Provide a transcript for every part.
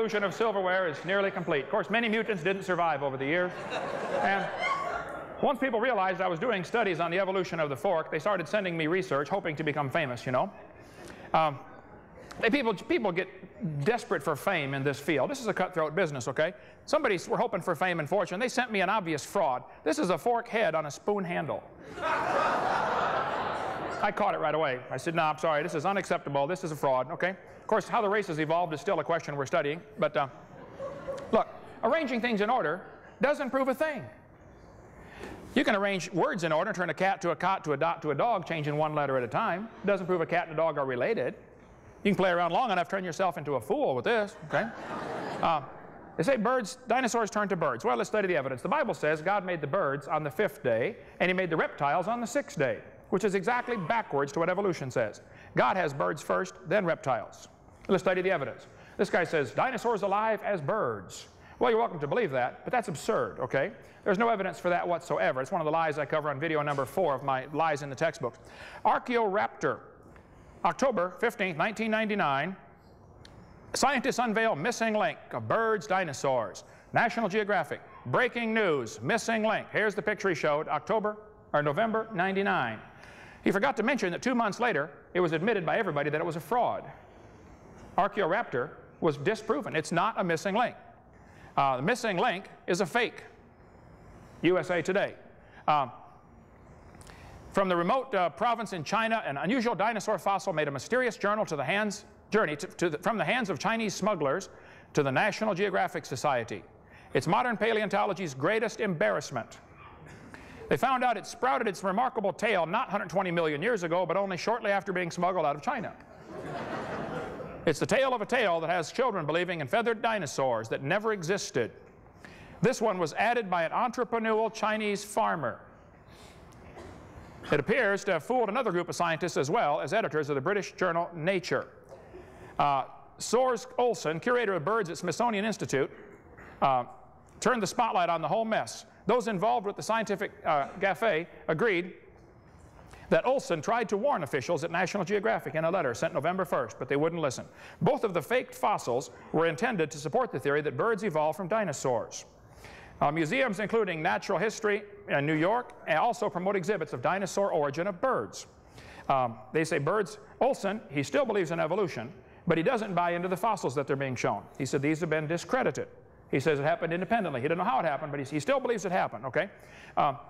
evolution of silverware is nearly complete. Of course, many mutants didn't survive over the years. And once people realized I was doing studies on the evolution of the fork, they started sending me research, hoping to become famous, you know. People get desperate for fame in this field. This is a cutthroat business, okay? Somebody were hoping for fame and fortune. They sent me an obvious fraud. This is a fork head on a spoon handle. I caught it right away. I said, no, I'm sorry, this is unacceptable. This is a fraud, okay? Of course, how the race has evolved is still a question we're studying. But look, arranging things in order doesn't prove a thing. You can arrange words in order, turn a cat to a cot to a dot to a dog, changing one letter at a time. It doesn't prove a cat and a dog are related. You can play around long enough, turn yourself into a fool with this, okay? They say dinosaurs turned to birds. Well, let's study the evidence. The Bible says God made the birds on the 5th day, and He made the reptiles on the 6th day, which is exactly backwards to what evolution says. God has birds first, then reptiles. Let's study the evidence. This guy says, dinosaurs alive as birds. Well, you're welcome to believe that, but that's absurd, okay? There's no evidence for that whatsoever. It's one of the lies I cover on video number 4 of my lies in the textbooks. Archaeoraptor. October 15th, 1999, scientists unveil missing link of birds, dinosaurs. National Geographic, breaking news, missing link. Here's the picture he showed, November 99. He forgot to mention that 2 months later, it was admitted by everybody that it was a fraud. Archaeoraptor was disproven. It's not a missing link. The missing link is a fake. USA Today. From the remote province in China, an unusual dinosaur fossil made a mysterious journey from the hands of Chinese smugglers to the National Geographic Society. It's modern paleontology's greatest embarrassment. They found out it sprouted its remarkable tail not 120 million years ago, but only shortly after being smuggled out of China. It's the tale of a tale that has children believing in feathered dinosaurs that never existed. This one was added by an entrepreneurial Chinese farmer. It appears to have fooled another group of scientists as well as editors of the British journal Nature. Soers Olson, curator of birds at Smithsonian Institute, turned the spotlight on the whole mess. Those involved with the scientific gaffe agreed that Olson tried to warn officials at National Geographic in a letter sent November 1st, but they wouldn't listen. Both of the faked fossils were intended to support the theory that birds evolved from dinosaurs. Museums including Natural History in New York and also promote exhibits of dinosaur origin of birds. They say birds, Olson, he still believes in evolution, but he doesn't buy into the fossils that they're being shown. He said these have been discredited. He says it happened independently. He didn't know how it happened, but he still believes it happened, okay?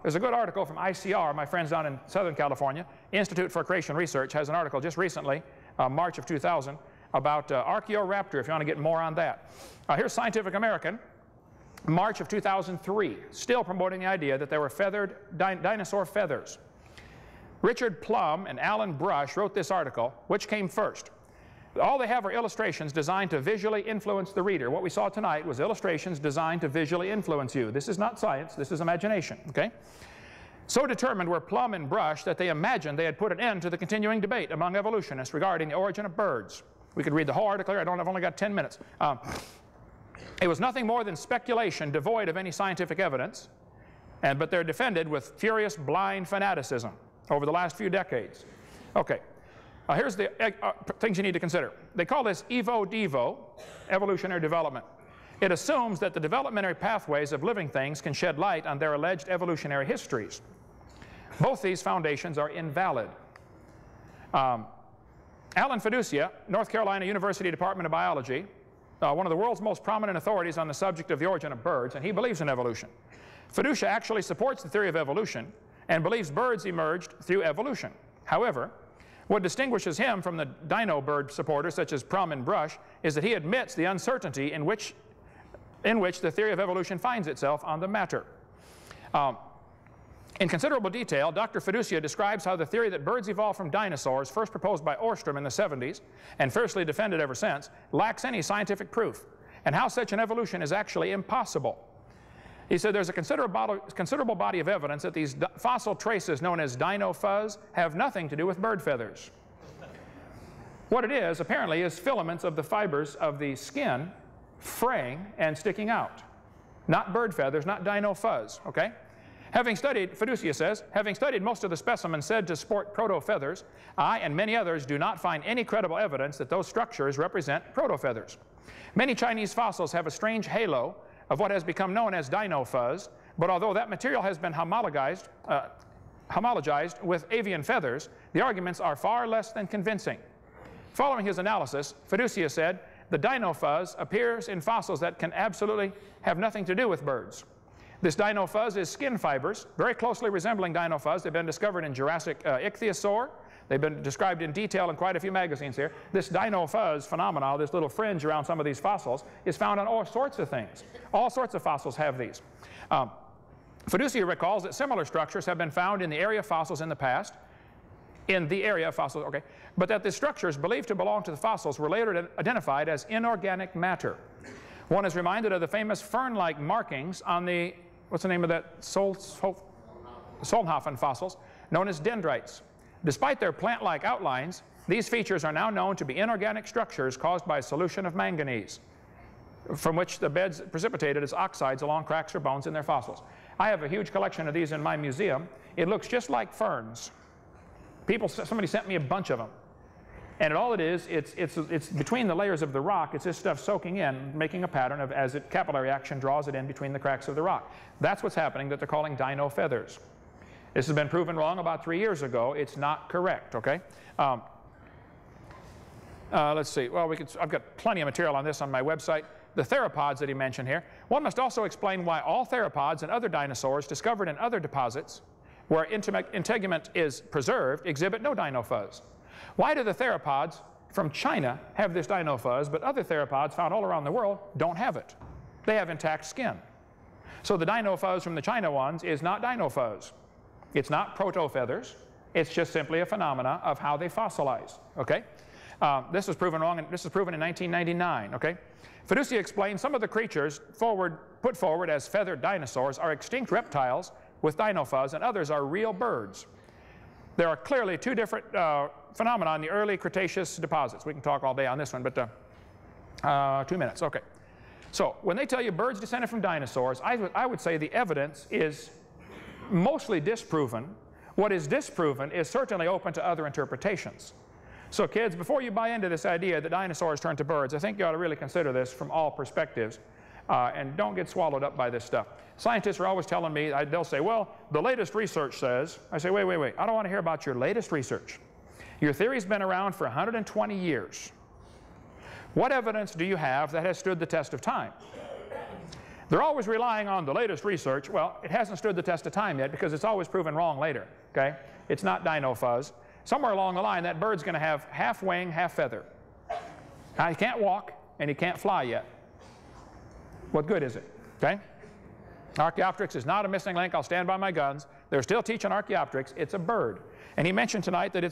There's a good article from ICR, my friends down in Southern California. Institute for Creation Research has an article just recently, March of 2000, about Archaeoraptor, if you want to get more on that. Here's Scientific American, March of 2003, still promoting the idea that there were feathered dinosaur feathers. Richard Plum and Alan Brush wrote this article. Which came first? All they have are illustrations designed to visually influence the reader. What we saw tonight was illustrations designed to visually influence you. This is not science, this is imagination, okay? So determined were Plum and Brush that they imagined they had put an end to the continuing debate among evolutionists regarding the origin of birds. We could read the whole article here. I've only got 10 minutes. It was nothing more than speculation devoid of any scientific evidence, but they're defended with furious, blind fanaticism over the last few decades. Okay, here's the things you need to consider. They call this Evo-Devo, evolutionary development. It assumes that the developmentary pathways of living things can shed light on their alleged evolutionary histories. Both these foundations are invalid. Alan Fiducia, North Carolina University Department of Biology, one of the world's most prominent authorities on the subject of the origin of birds, and he believes in evolution. Fiducia actually supports the theory of evolution and believes birds emerged through evolution. However, what distinguishes him from the dino bird supporters such as Plum and Brush is that he admits the uncertainty in which the theory of evolution finds itself on the matter. In considerable detail, Dr. Fiducia describes how the theory that birds evolved from dinosaurs, first proposed by Ostrom in the 70s and fiercely defended ever since, lacks any scientific proof, and how such an evolution is actually impossible. He said there's a considerable body of evidence that these fossil traces known as dino fuzz have nothing to do with bird feathers. What it is, apparently, is filaments of the fibers of the skin fraying and sticking out. Not bird feathers, not dino fuzz, okay? Having studied, Fiducia says, having studied most of the specimens said to sport proto-feathers, I and many others do not find any credible evidence that those structures represent proto-feathers. Many Chinese fossils have a strange halo of what has become known as dino fuzz, but although that material has been homologized with avian feathers, the arguments are far less than convincing. Following his analysis, Fiducia said, the dino fuzz appears in fossils that can absolutely have nothing to do with birds. This dino fuzz is skin fibers, very closely resembling dino fuzz. They've been discovered in Jurassic ichthyosaur. They've been described in detail in quite a few magazines here. This dino fuzz phenomenon, this little fringe around some of these fossils, is found on all sorts of things. All sorts of fossils have these. Fiducia recalls that similar structures have been found in the area of fossils in the past, but that the structures believed to belong to the fossils were later identified as inorganic matter. One is reminded of the famous fern-like markings on the, what's the name of that, Solnhofen fossils, known as dendrites. Despite their plant-like outlines, these features are now known to be inorganic structures caused by a solution of manganese, from which the beds precipitated as oxides along cracks or bones in their fossils. I have a huge collection of these in my museum. It looks just like ferns. Somebody sent me a bunch of them. And all it is, it's between the layers of the rock, it's this stuff soaking in, making a pattern of as capillary action draws it in between the cracks of the rock. That's what's happening that they're calling dino feathers. This has been proven wrong about 3 years ago. It's not correct, okay? Let's see. Well, I've got plenty of material on this on my website. The theropods that he mentioned here. One must also explain why all theropods and other dinosaurs discovered in other deposits where integument is preserved exhibit no dino fuzz. Why do the theropods from China have this dino fuzz, but other theropods found all around the world don't have it? They have intact skin. So the dino fuzz from the China ones is not dino fuzz. It's not proto-feathers. It's just simply a phenomena of how they fossilize, okay? This was proven wrong, and this was proven in 1999, okay? Fiducia explained some of the creatures put forward as feathered dinosaurs are extinct reptiles with dino fuzz, and others are real birds. There are clearly two different phenomena in the early Cretaceous deposits. We can talk all day on this one, but 2 minutes, okay. So when they tell you birds descended from dinosaurs, I would say the evidence is mostly disproven. What is disproven is certainly open to other interpretations. So kids, before you buy into this idea that dinosaurs turned to birds, I think you ought to really consider this from all perspectives and don't get swallowed up by this stuff. Scientists are always telling me, they'll say, well, the latest research says. I say, wait. I don't want to hear about your latest research. Your theory's been around for 120 years. What evidence do you have that has stood the test of time? They're always relying on the latest research. Well, it hasn't stood the test of time yet because it's always proven wrong later, okay? It's not dino fuzz. Somewhere along the line, that bird's going to have half wing, half feather. Now, he can't walk and he can't fly yet. What good is it, okay? Archaeopteryx is not a missing link. I'll stand by my guns. They're still teaching Archaeopteryx. It's a bird. And he mentioned tonight that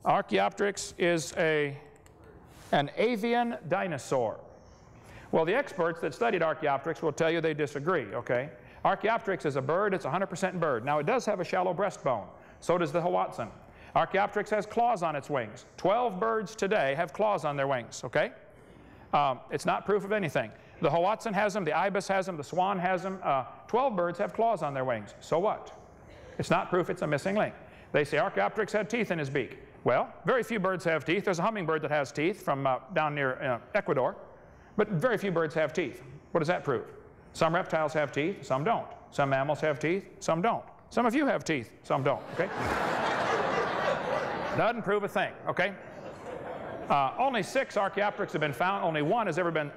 Archaeopteryx is an avian dinosaur. Well, the experts that studied Archaeopteryx will tell you they disagree, okay? Archaeopteryx is a bird. It's 100% bird. Now, it does have a shallow breastbone. So does the Hoatzin. Archaeopteryx has claws on its wings. 12 birds today have claws on their wings, okay? It's not proof of anything. The Hoatzin has them, the ibis has them, the swan has them. 12 birds have claws on their wings. So what? It's not proof it's a missing link. They say Archaeopteryx had teeth in his beak. Well, very few birds have teeth. There's a hummingbird that has teeth from down near Ecuador. But very few birds have teeth. What does that prove? Some reptiles have teeth, some don't. Some mammals have teeth, some don't. Some of you have teeth, some don't, okay? Doesn't prove a thing, okay? Only 6 Archaeopteryx have been found. Only 1 has ever been